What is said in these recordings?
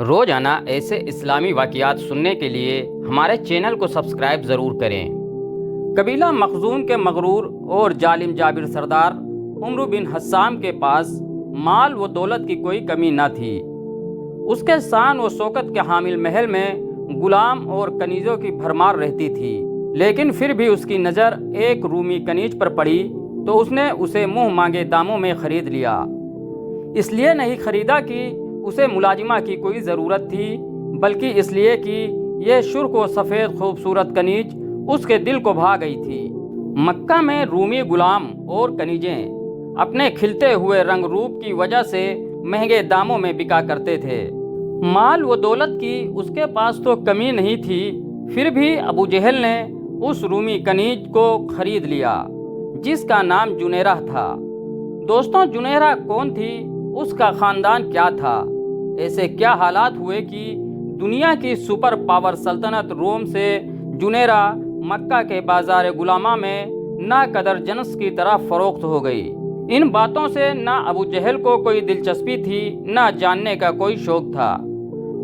روزانہ ایسے اسلامی واقعات سننے کے لیے ہمارے چینل کو سبسکرائب ضرور کریں۔ قبیلہ مخزوم کے مغرور اور ظالم جابر سردار عمرو بن حسام کے پاس مال و دولت کی کوئی کمی نہ تھی۔ اس کے شان و شوکت کے حامل محل میں غلام اور کنیزوں کی بھرمار رہتی تھی، لیکن پھر بھی اس کی نظر ایک رومی کنیز پر پڑی تو اس نے اسے منہ مانگے داموں میں خرید لیا۔ اس لیے نہیں خریدا کہ اسے ملازمہ کی کوئی ضرورت تھی، بلکہ اس لیے کہ یہ سرخ و سفید خوبصورت کنیز اس کے دل کو بھا گئی تھی۔ مکہ میں رومی غلام اور کنیزیں اپنے کھلتے ہوئے رنگ روپ کی وجہ سے مہنگے داموں میں بکا کرتے تھے۔ مال و دولت کی اس کے پاس تو کمی نہیں تھی، پھر بھی ابو جہل نے اس رومی کنیز کو خرید لیا جس کا نام جنیرہ تھا۔ دوستوں، جنیرہ کون تھی؟ اس کا خاندان کیا تھا؟ ایسے کیا حالات ہوئے کہ دنیا کی سپر پاور سلطنت روم سے جنیرہ مکہ کے بازار غلامہ میں نا قدر جنس کی طرح فروخت ہو گئی؟ ان باتوں سے نہ ابو جہل کو کوئی دلچسپی تھی، نہ جاننے کا کوئی شوق تھا۔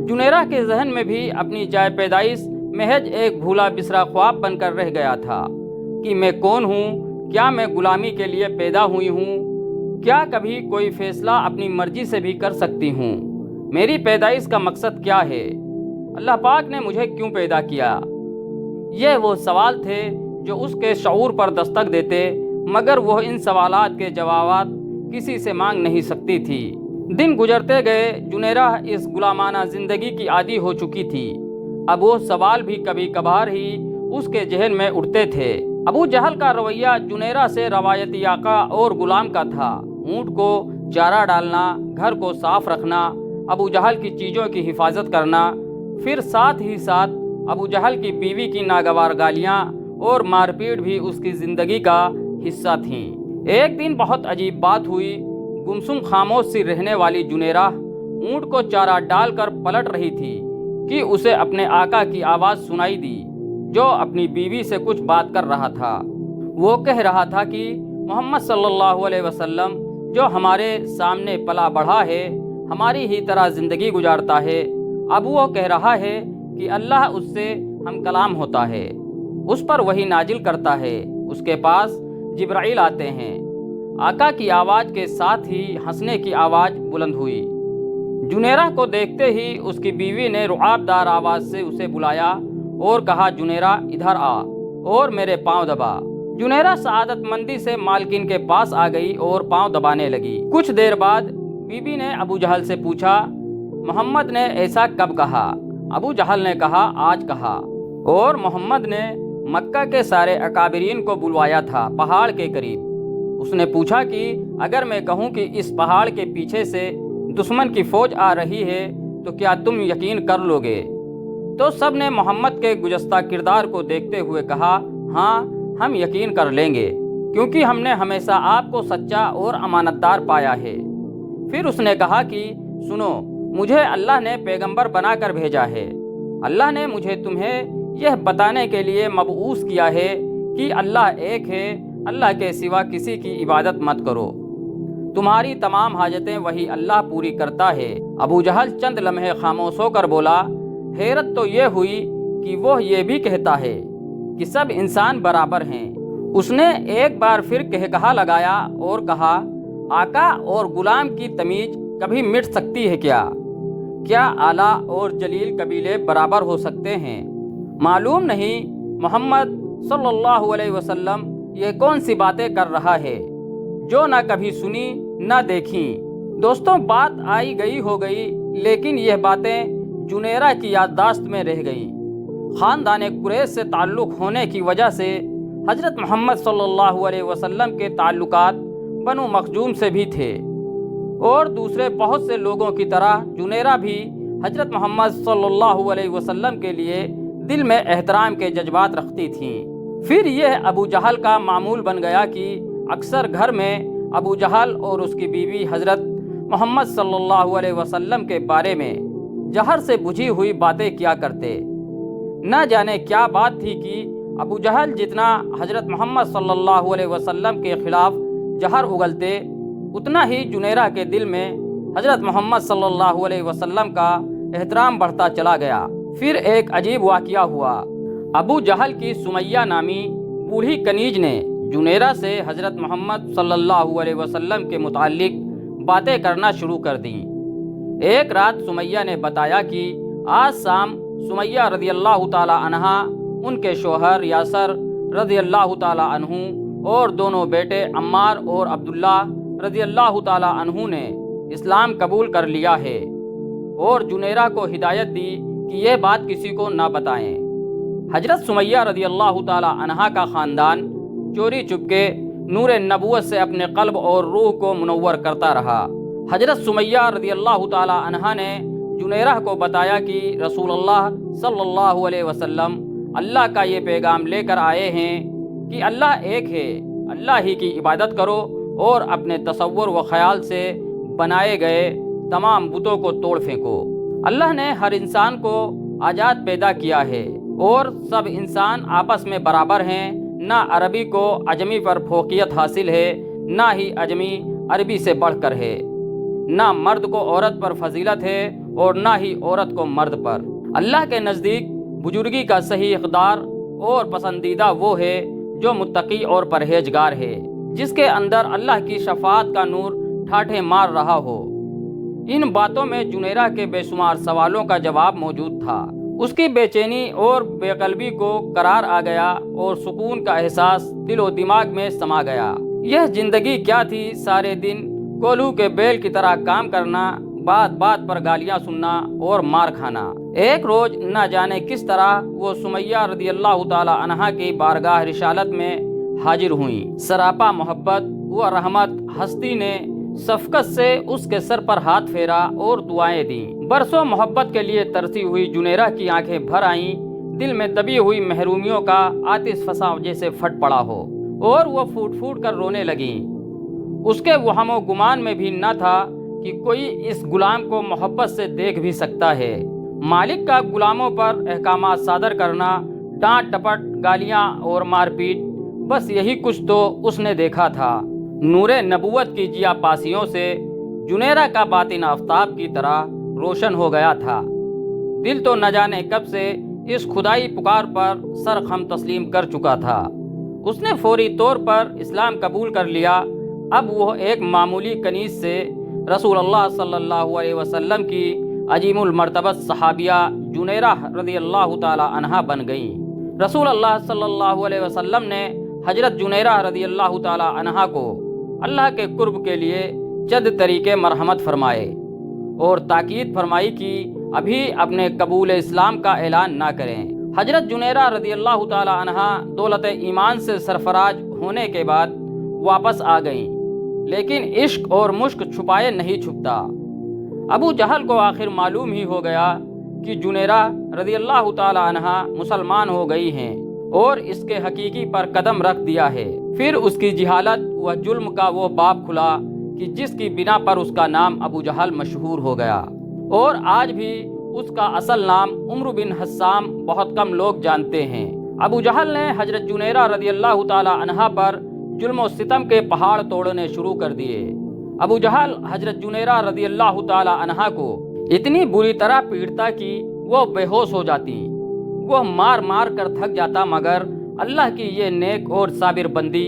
جنیرہ کے ذہن میں بھی اپنی جائے پیدائش محض ایک بھولا بسرا خواب بن کر رہ گیا تھا کہ میں کون ہوں؟ کیا میں غلامی کے لیے پیدا ہوئی ہوں؟ کیا کبھی کوئی فیصلہ اپنی مرضی سے بھی کر سکتی ہوں؟ میری پیدائش کا مقصد کیا ہے؟ اللہ پاک نے مجھے کیوں پیدا کیا؟ یہ وہ سوال تھے جو اس کے شعور پر دستک دیتے، مگر وہ ان سوالات کے جوابات کسی سے مانگ نہیں سکتی تھی۔ دن گزرتے گئے، جنیرہ اس غلامانہ زندگی کی عادی ہو چکی تھی۔ اب وہ سوال بھی کبھی کبھار ہی اس کے ذہن میں اٹھتے تھے۔ ابو جہل کا رویہ جنیرہ سے روایتی آقا اور غلام کا تھا۔ اونٹ کو چارہ ڈالنا، گھر کو صاف رکھنا، ابو جہل کی چیزوں کی حفاظت کرنا، پھر ساتھ ہی ساتھ ابو جہل کی بیوی کی ناگوار گالیاں اور مار پیٹ بھی اس کی زندگی کا حصہ تھیں۔ ایک دن بہت عجیب بات ہوئی۔ گمسم خاموش سی رہنے والی جنیرہ اونٹ کو چارہ ڈال کر پلٹ رہی تھی کہ اسے اپنے آقا کی آواز سنائی دی، جو اپنی بیوی سے کچھ بات کر رہا تھا۔ وہ کہہ رہا تھا کہ محمد صلی اللہ علیہ وسلم جو ہمارے سامنے پلا بڑھا ہے، ہماری ہی طرح زندگی گزارتا ہے، اب وہ کہہ رہا ہے کہ اللہ اس سے ہم کلام ہوتا ہے، اس پر وحی نازل کرتا ہے، اس کے پاس جبرائیل آتے ہیں۔ آقا کی آواز کے ساتھ ہی ہنسنے کی آواز بلند ہوئی۔ جنیرہ کو دیکھتے ہی اس کی بیوی نے رعاب دار آواز سے اسے بلایا اور کہا، جنیرہ ادھر آ اور میرے پاؤں دبا۔ جنیرہ سعادت مندی سے مالکن کے پاس آ گئی اور پاؤں دبانے لگی۔ کچھ دیر بعد بی بی نے ابو جہل سے پوچھا، محمد نے ایسا کب کہا؟ ابو جہل نے کہا، آج کہا۔ اور محمد نے مکہ کے سارے اکابرین کو بلوایا تھا پہاڑ کے قریب۔ اس نے پوچھا کہ اگر میں کہوں کہ اس پہاڑ کے پیچھے سے دشمن کی فوج آ رہی ہے تو کیا تم یقین کر لو گے؟ تو سب نے محمد کے گزشتہ کردار کو دیکھتے ہوئے کہا، ہاں ہم یقین کر لیں گے، کیونکہ ہم نے ہمیشہ آپ کو سچا اور امانت دار پایا ہے۔ پھر اس نے کہا کہ سنو، مجھے اللہ نے پیغمبر بنا کر بھیجا ہے۔ اللہ نے مجھے تمہیں یہ بتانے کے لیے مبعوث کیا ہے کہ اللہ ایک ہے، اللہ کے سوا کسی کی عبادت مت کرو، تمہاری تمام حاجتیں وہی اللہ پوری کرتا ہے۔ ابو جہل چند لمحے خاموش ہو کر بولا، حیرت تو یہ ہوئی کہ وہ یہ بھی کہتا ہے کہ سب انسان برابر ہیں۔ اس نے ایک بار پھر کہا لگایا اور کہا، آقا اور غلام کی تمیز کبھی مٹ سکتی ہے کیا؟ کیا اعلیٰ اور جلیل قبیلے برابر ہو سکتے ہیں؟ معلوم نہیں محمد صلی اللہ علیہ وسلم یہ کون سی باتیں کر رہا ہے جو نہ کبھی سنی نہ دیکھیں۔ دوستوں، بات آئی گئی ہو گئی، لیکن یہ باتیں جنیرہ کی یادداشت میں رہ گئیں۔ خاندان قریش سے تعلق ہونے کی وجہ سے حضرت محمد صلی اللہ علیہ وسلم کے تعلقات بنو مخزوم سے بھی تھے، اور دوسرے بہت سے لوگوں کی طرح جنیرہ بھی حضرت محمد صلی اللہ علیہ وسلم کے لیے دل میں احترام کے جذبات رکھتی تھیں۔ پھر یہ ابو جہل کا معمول بن گیا کہ اکثر گھر میں ابو جہل اور اس کی بیوی حضرت محمد صلی اللہ علیہ وسلم کے بارے میں جہر سے بجھی ہوئی باتیں کیا کرتے۔ نہ جانے کیا بات تھی کہ ابو جہل جتنا حضرت محمد صلی اللہ علیہ وسلم کے خلاف جہر اگلتے، اتنا ہی جنیرہ کے دل میں حضرت محمد صلی اللہ علیہ وسلم کا احترام بڑھتا چلا گیا۔ پھر ایک عجیب واقعہ ہوا۔ ابو جہل کی سمیہ نامی بوڑھی کنیز نے جنیرہ سے حضرت محمد صلی اللہ علیہ وسلم کے متعلق باتیں کرنا شروع کر دیں۔ ایک رات سمیہ نے بتایا کہ آج شام سمیہ رضی اللہ تعالی عنہا، ان کے شوہر یاسر رضی اللہ تعالی عنہ اور دونوں بیٹے عمار اور عبداللہ رضی اللہ تعالی عنہ نے اسلام قبول کر لیا ہے، اور جنیرہ کو ہدایت دی کہ یہ بات کسی کو نہ بتائیں۔ حضرت سمیہ رضی اللہ تعالی عنہا کا خاندان چوری چپکے نور نبوت سے اپنے قلب اور روح کو منور کرتا رہا۔ حضرت سمیہ رضی اللہ تعالی عنہا نے جنیرہ کو بتایا کہ رسول اللہ صلی اللہ علیہ وسلم اللہ کا یہ پیغام لے کر آئے ہیں کہ اللہ ایک ہے، اللہ ہی کی عبادت کرو اور اپنے تصور و خیال سے بنائے گئے تمام بتوں کو توڑ پھینکو۔ اللہ نے ہر انسان کو آزاد پیدا کیا ہے اور سب انسان آپس میں برابر ہیں۔ نہ عربی کو عجمی پر فوقیت حاصل ہے، نہ ہی عجمی عربی سے بڑھ کر ہے۔ نہ مرد کو عورت پر فضیلت ہے اور نہ ہی عورت کو مرد پر۔ اللہ کے نزدیک بزرگی کا صحیح اقدار اور پسندیدہ وہ ہے جو متقی اور پرہیزگار ہے، جس کے اندر اللہ کی شفاعت کا نور ٹھاٹھے مار رہا ہو۔ ان باتوں میں جنیرہ کے بے شمار سوالوں کا جواب موجود تھا۔ اس کی بے چینی اور بے قلبی کو قرار آ گیا اور سکون کا احساس دل و دماغ میں سما گیا۔ یہ زندگی کیا تھی؟ سارے دن کولو کے بیل کی طرح کام کرنا، بات بات پر گالیاں سننا اور مار کھانا۔ ایک روز نہ جانے کس طرح وہ سمیہ رضی اللہ تعالی عنہا کی بارگاہ رسالت میں حاضر ہوئیں۔ سراپا محبت و رحمت ہستی نے شفقت سے اس کے سر پر ہاتھ پھیرا اور دعائیں دیں۔ برسوں محبت کے لیے ترسی ہوئی جنیرہ کی آنکھیں بھر آئیں، دل میں دبی ہوئی محرومیوں کا آتش فساں جیسے پھٹ پڑا ہو، اور وہ پھوٹ پھوٹ کر رونے لگیں۔ اس کے وہم و گمان میں بھی نہ تھا کہ کوئی اس غلام کو محبت سے دیکھ بھی سکتا ہے۔ مالک کا غلاموں پر احکامات صادر کرنا، ڈانٹ ڈپٹ، گالیاں اور مار پیٹ، بس یہی کچھ تو اس نے دیکھا تھا۔ نور نبوت کی جیا پاسیوں سے جنیرہ کا باطن آفتاب کی طرح روشن ہو گیا تھا۔ دل تو نہ جانے کب سے اس خدائی پکار پر سر خم تسلیم کر چکا تھا۔ اس نے فوری طور پر اسلام قبول کر لیا۔ اب وہ ایک معمولی کنیز سے رسول اللہ صلی اللہ علیہ وسلم کی عظیم المرتبت صحابیہ جنیرہ رضی اللہ تعالی عنہا بن گئیں۔ رسول اللہ صلی اللہ علیہ وسلم نے حضرت جنیرہ رضی اللہ تعالی عنہا کو اللہ کے قرب کے لیے چند طریقے مرحمت فرمائے اور تاکید فرمائی کہ ابھی اپنے قبول اسلام کا اعلان نہ کریں۔ حضرت جنیرہ رضی اللہ تعالی عنہا دولت ایمان سے سرفراز ہونے کے بعد واپس آ گئیں، لیکن عشق اور مشق چھپائے نہیں چھپتا۔ ابو جہل کو آخر معلوم ہی ہو گیا کہ جنیرہ رضی اللہ تعالی عنہا مسلمان ہو گئی ہیں اور اس کے حقیقی پر قدم رکھ دیا ہے۔ پھر اس کی جہالت و ظلم کا وہ باب کھلا کہ جس کی بنا پر اس کا نام ابو جہل مشہور ہو گیا، اور آج بھی اس کا اصل نام عمرو بن حسام بہت کم لوگ جانتے ہیں۔ ابو جہل نے حضرت جنیرہ رضی اللہ تعالی عنہا پر ظلم و ستم کے پہاڑ توڑنے شروع کر دیے۔ ابو جہل حضرت جنیرہ رضی اللہ تعالی عنہا کو اتنی بری طرح پیٹتا کہ وہ بے ہوش ہو جاتی۔ وہ مار مار کر تھک جاتا، مگر اللہ کی یہ نیک اور صابر بندی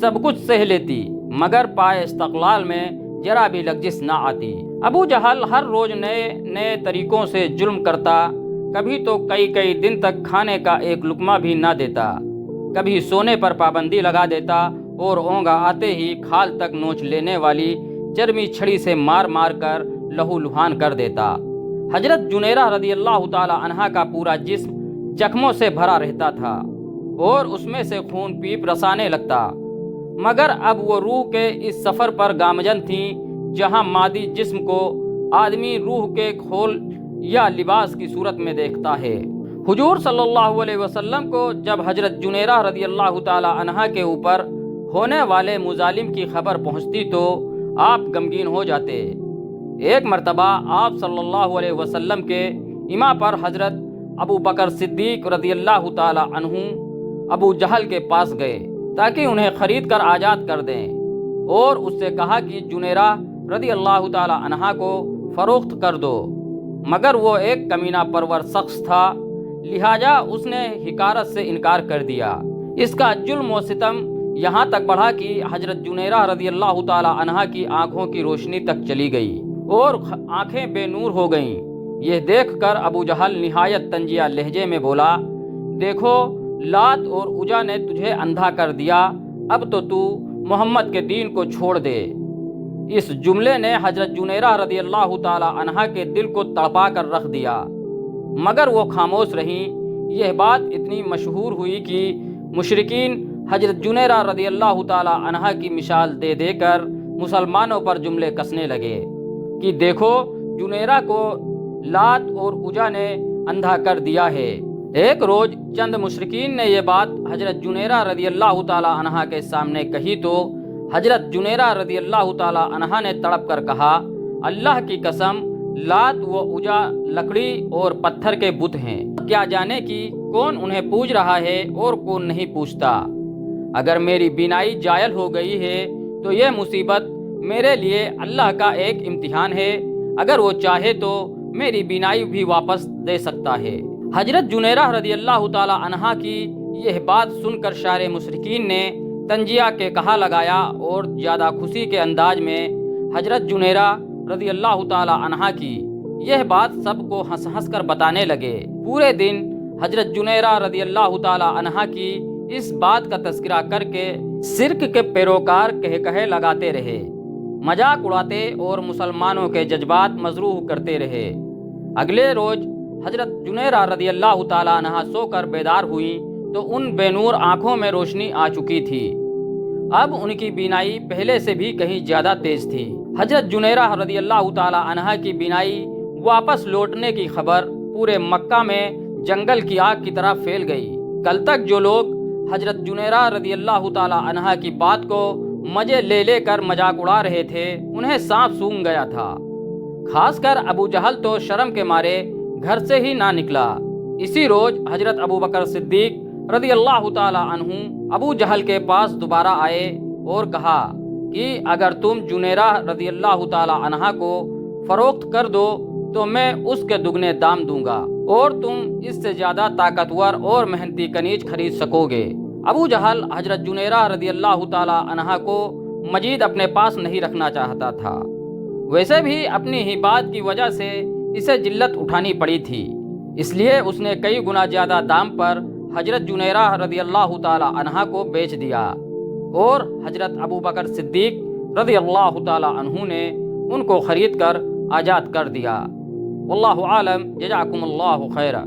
سب کچھ سہ لیتی، مگر پائے استقلال میں ذرا بھی لغزش نہ آتی۔ ابو جہل ہر روز نئے نئے طریقوں سے ظلم کرتا، کبھی تو کئی دن تک کھانے کا ایک لقمہ بھی نہ دیتا، کبھی سونے پر پابندی لگا دیتا اور اونگا آتے ہی کھال تک نوچ لینے والی چرمی چھڑی سے مار مار کر لہو لہان کر دیتا۔ حضرت جنیرہ رضی اللہ تعالی عنہا کا پورا جسم زخموں سے بھرا رہتا تھا اور اس میں سے خون پیپ رسانے لگتا، مگر اب وہ روح کے اس سفر پر گامزن تھیں جہاں مادی جسم کو آدمی روح کے کھول یا لباس کی صورت میں دیکھتا ہے۔ حضور صلی اللہ علیہ وسلم کو جب حضرت جنیرہ رضی اللہ تعالی عنہا کے اوپر ہونے والے مظالم کی خبر پہنچتی تو آپ غمگین ہو جاتے۔ ایک مرتبہ آپ صلی اللہ علیہ وسلم کے اماں پر حضرت ابو بکر صدیق رضی اللہ تعالی عنہ ابو جہل کے پاس گئے تاکہ انہیں خرید کر آزاد کر دیں، اور اس سے کہا کہ جنیرہ رضی اللہ تعالی عنہا کو فروخت کر دو، مگر وہ ایک کمینہ پرور شخص تھا، لہٰذا اس نے حکارت سے انکار کر دیا۔ اس کا ظلم و ستم یہاں تک بڑھا کہ حضرت جنیرہ رضی اللہ تعالی عنہا کی آنکھوں کی روشنی تک چلی گئی اور آنکھیں بے نور ہو گئیں۔ یہ دیکھ کر ابو جہل نہایت طنزیہ لہجے میں بولا، دیکھو لات اور عزا نے تجھے اندھا کر دیا، اب تو محمد کے دین کو چھوڑ دے۔ اس جملے نے حضرت جنیرہ رضی اللہ تعالی عنہا کے دل کو تڑپا کر رکھ دیا، مگر وہ خاموش رہیں۔ یہ بات اتنی مشہور ہوئی کہ مشرکین حضرت جنیرہ رضی اللہ تعالی عنہا کی مثال دے دے کر مسلمانوں پر جملے کسنے لگے کہ دیکھو جنیرہ کو لات اور عزا نے اندھا کر دیا ہے۔ ایک روز چند مشرکین نے یہ بات حضرت جنیرہ رضی اللہ تعالی عنہا کے سامنے کہی تو حضرت جنیرہ رضی اللہ تعالی عنہا نے تڑپ کر کہا، اللہ کی قسم لات و عزا لکڑی اور پتھر کے بت ہیں، کیا جانے کہ کون انہیں پوج رہا ہے اور کون نہیں پوجتا۔ اگر میری بینائی جائل ہو گئی ہے تو یہ مصیبت میرے لیے اللہ کا ایک امتحان ہے، اگر وہ چاہے تو میری بینائی بھی واپس دے سکتا ہے۔ حضرت جنیرہ رضی اللہ تعالی عنہا کی یہ بات سن کر سارے مشرکین نے طنزیہ کے کہا لگایا اور زیادہ خوشی کے انداز میں حضرت جنیرہ رضی اللہ تعالی عنہا کی یہ بات سب کو ہنس ہنس کر بتانے لگے۔ پورے دن حضرت جنیرہ رضی اللہ تعالی عنہا کی اس بات کا تذکرہ کر کے شرک کے پیروکار کہے لگاتے رہے، مذاق اڑاتے اور مسلمانوں کے جذبات مجروح کرتے رہے۔ اگلے روز حضرت جنیرہ رضی اللہ تعالی عنہا سو کر بیدار ہوئیں تو ان بے نور آنکھوں میں روشنی آ چکی تھی، اب ان کی بینائی پہلے سے بھی کہیں زیادہ تیز تھی۔ حضرت جنیرہ رضی اللہ تعالی عنہا کی بینائی واپس لوٹنے کی خبر پورے مکہ میں جنگل کی آگ کی طرح پھیل گئی۔ کل تک جو لوگ حضرت جنیرہ رضی اللہ تعالی عنہا کی بات کو مزے لے کر مذاق اڑا رہے تھے، انہیں سانپ سونگھ گیا تھا۔ خاص کر ابو جہل تو شرم کے مارے گھر سے ہی نہ نکلا۔ اسی روز حضرت ابو بکر صدیق رضی اللہ تعالی عنہ ابو جہل کے پاس دوبارہ آئے اور کہا کہ اگر تم جنیرہ رضی اللہ تعالی عنہا کو فروخت کر دو تو میں اس کے دگنے دام دوں گا اور تم اس سے زیادہ طاقتور اور محنتی کنیز خرید سکو گے۔ ابو جہل حضرت جنیرہ رضی اللہ تعالی عنہا کو مزید اپنے پاس نہیں رکھنا چاہتا تھا، ویسے بھی اپنی ہی بات کی وجہ سے اسے ذلت اٹھانی پڑی تھی، اس لیے اس نے کئی گنا زیادہ دام پر حضرت جنیرہ رضی اللہ تعالی عنہا کو بیچ دیا اور حضرت ابو بکر صدیق رضی اللہ تعالی عنہ نے ان کو خرید کر آزاد کر دیا۔ واللہ عالم، جزاکم اللہ خیرا۔